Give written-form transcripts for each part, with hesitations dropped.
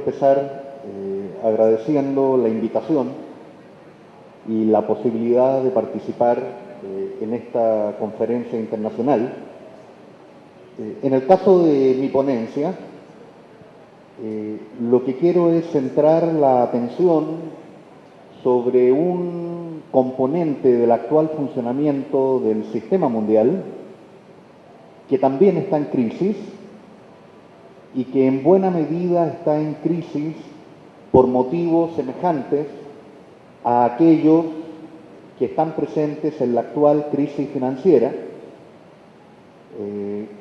empezar agradeciendo la invitación y la posibilidad de participar en esta conferencia internacional. En el caso de mi ponencia, lo que quiero es centrar la atención sobre un componente del actual funcionamiento del sistema mundial que también está en crisis y que en buena medida está en crisis por motivos semejantes a aquellos que están presentes en la actual crisis financiera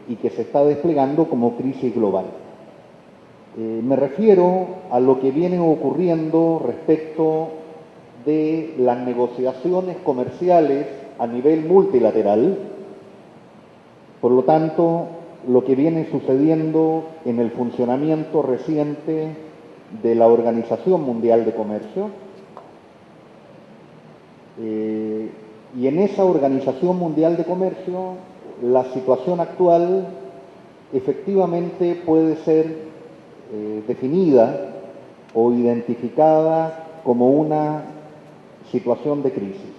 y que se está desplegando como crisis global. Me refiero a lo que viene ocurriendo respecto de las negociaciones comerciales a nivel multilateral, por lo tanto, lo que viene sucediendo en el funcionamiento reciente de la Organización Mundial de Comercio, y en esa Organización Mundial de Comercio, la situación actual efectivamente puede ser definida o identificada como una situación de crisis.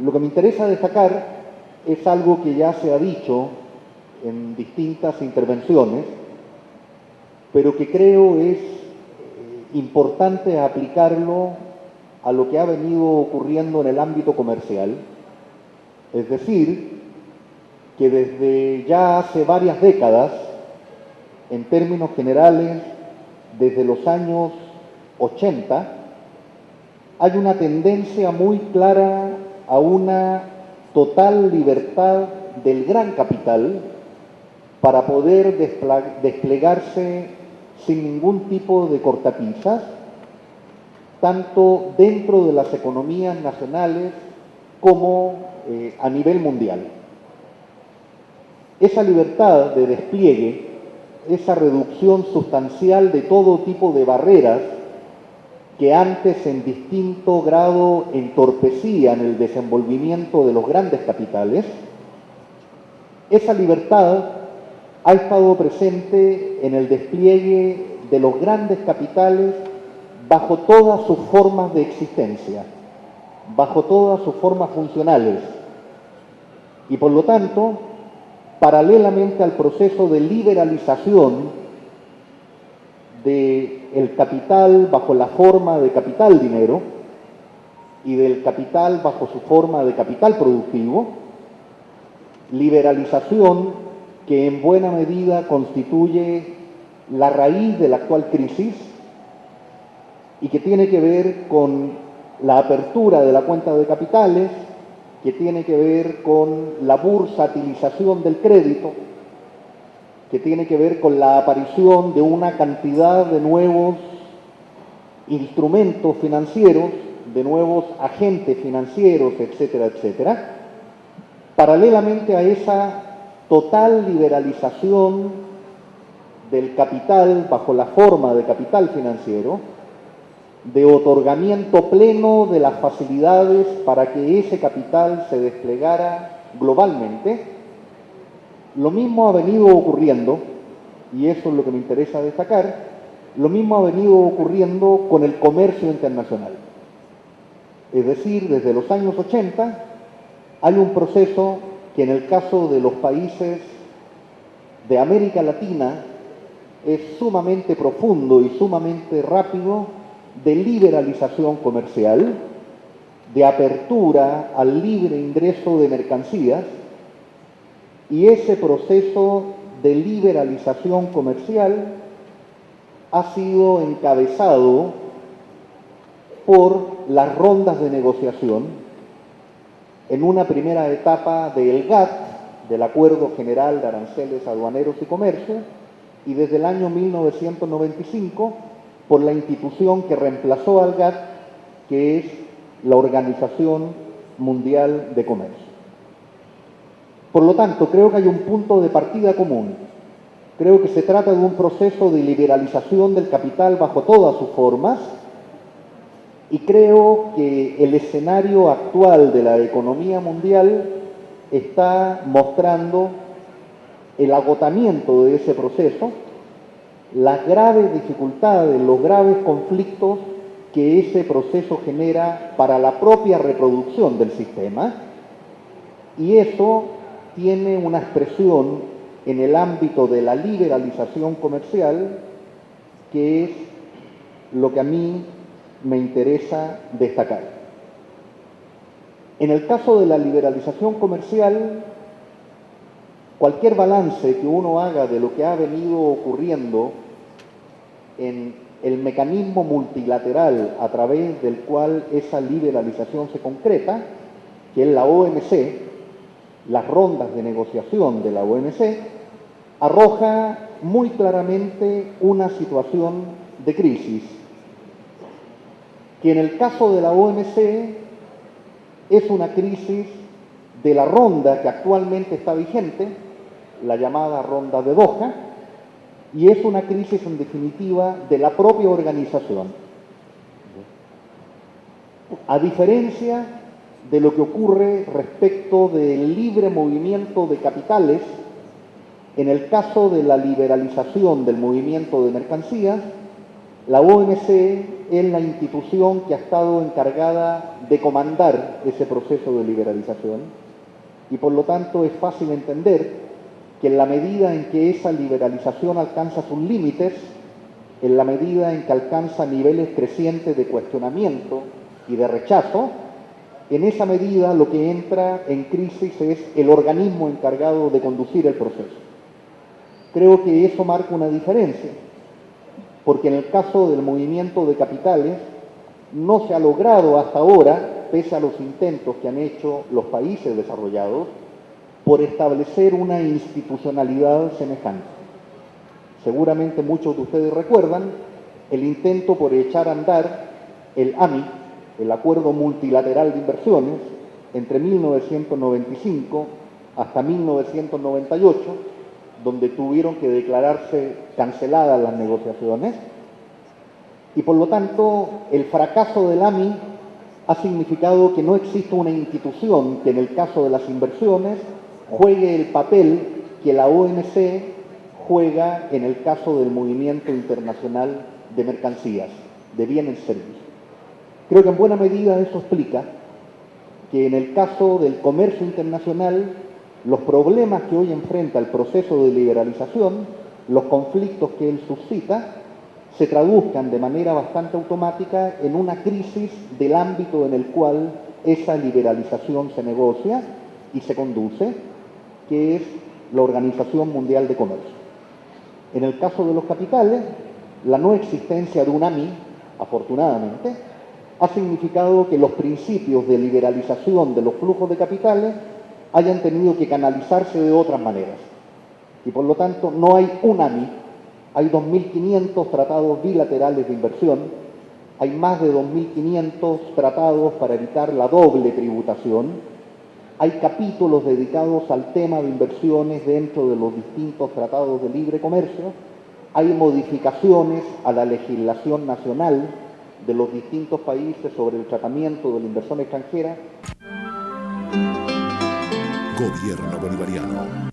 Lo que me interesa destacar es algo que ya se ha dicho en distintas intervenciones, pero que creo es importante aplicarlo a lo que ha venido ocurriendo en el ámbito comercial. Es decir, que desde ya hace varias décadas, en términos generales, desde los años 80, hay una tendencia muy clara a una total libertad del gran capital para poder desplegarse sin ningún tipo de cortapisas, tanto dentro de las economías nacionales como a nivel mundial. Esa libertad de despliegue, esa reducción sustancial de todo tipo de barreras que antes en distinto grado entorpecían el desenvolvimiento de los grandes capitales, esa libertad ha estado presente en el despliegue de los grandes capitales bajo todas sus formas de existencia, bajo todas sus formas funcionales, y por lo tanto, paralelamente al proceso de liberalización del capital bajo la forma de capital dinero y del capital bajo su forma de capital productivo, liberalización que en buena medida constituye la raíz de la actual crisis y que tiene que ver con la apertura de la cuenta de capitales, que tiene que ver con la bursatilización del crédito, que tiene que ver con la aparición de una cantidad de nuevos instrumentos financieros, de nuevos agentes financieros, etcétera, etcétera, paralelamente a esa total liberalización del capital bajo la forma de capital financiero, de otorgamiento pleno de las facilidades para que ese capital se desplegara globalmente. Lo mismo ha venido ocurriendo, y eso es lo que me interesa destacar, lo mismo ha venido ocurriendo con el comercio internacional. Es decir, desde los años 80 hay un proceso que en el caso de los países de América Latina es sumamente profundo y sumamente rápido de liberalización comercial, de apertura al libre ingreso de mercancías, y ese proceso de liberalización comercial ha sido encabezado por las rondas de negociación en una primera etapa del GATT, del Acuerdo General de Aranceles Aduaneros y Comercio, y desde el año 1995 por la institución que reemplazó al GATT, que es la Organización Mundial de Comercio. Por lo tanto, creo que hay un punto de partida común. Creo que se trata de un proceso de liberalización del capital bajo todas sus formas, y creo que el escenario actual de la economía mundial está mostrando el agotamiento de ese proceso las graves dificultades, los graves conflictos que ese proceso genera para la propia reproducción del sistema, y eso tiene una expresión en el ámbito de la liberalización comercial, que es lo que a mí me interesa destacar. En el caso de la liberalización comercial, cualquier balance que uno haga de lo que ha venido ocurriendo en el mecanismo multilateral a través del cual esa liberalización se concreta, que es la OMC, las rondas de negociación de la OMC, arroja muy claramente una situación de crisis, que en el caso de la OMC es una crisis de la ronda que actualmente está vigente, la llamada ronda de Doha, y es una crisis en definitiva de la propia organización. A diferencia de lo que ocurre respecto del libre movimiento de capitales, en el caso de la liberalización del movimiento de mercancías, la OMC es la institución que ha estado encargada de comandar ese proceso de liberalización, y por lo tanto es fácil entender que en la medida en que esa liberalización alcanza sus límites, en la medida en que alcanza niveles crecientes de cuestionamiento y de rechazo, en esa medida lo que entra en crisis es el organismo encargado de conducir el proceso. Creo que eso marca una diferencia, porque en el caso del movimiento de capitales no se ha logrado hasta ahora, pese a los intentos que han hecho los países desarrollados, por establecer una institucionalidad semejante. Seguramente muchos de ustedes recuerdan el intento por echar a andar el AMI, el Acuerdo Multilateral de Inversiones, entre 1995 hasta 1998, donde tuvieron que declararse canceladas las negociaciones, y por lo tanto el fracaso del AMI ha significado que no existe una institución que en el caso de las inversiones juegue el papel que la OMC juega en el caso del movimiento internacional de mercancías, de bienes y servicios. Creo que en buena medida eso explica que en el caso del comercio internacional, los problemas que hoy enfrenta el proceso de liberalización, los conflictos que él suscita, se traduzcan de manera bastante automática en una crisis del ámbito en el cual esa liberalización se negocia y se conduce, que es la Organización Mundial de Comercio. En el caso de los capitales, la no existencia de un AMI, afortunadamente, ha significado que los principios de liberalización de los flujos de capitales hayan tenido que canalizarse de otras maneras. Y por lo tanto no hay un AMI, hay 2.500 tratados bilaterales de inversión, hay más de 2.500 tratados para evitar la doble tributación, hay capítulos dedicados al tema de inversiones dentro de los distintos tratados de libre comercio, hay modificaciones a la legislación nacional de los distintos países sobre el tratamiento de la inversión extranjera. Gobierno Bolivariano.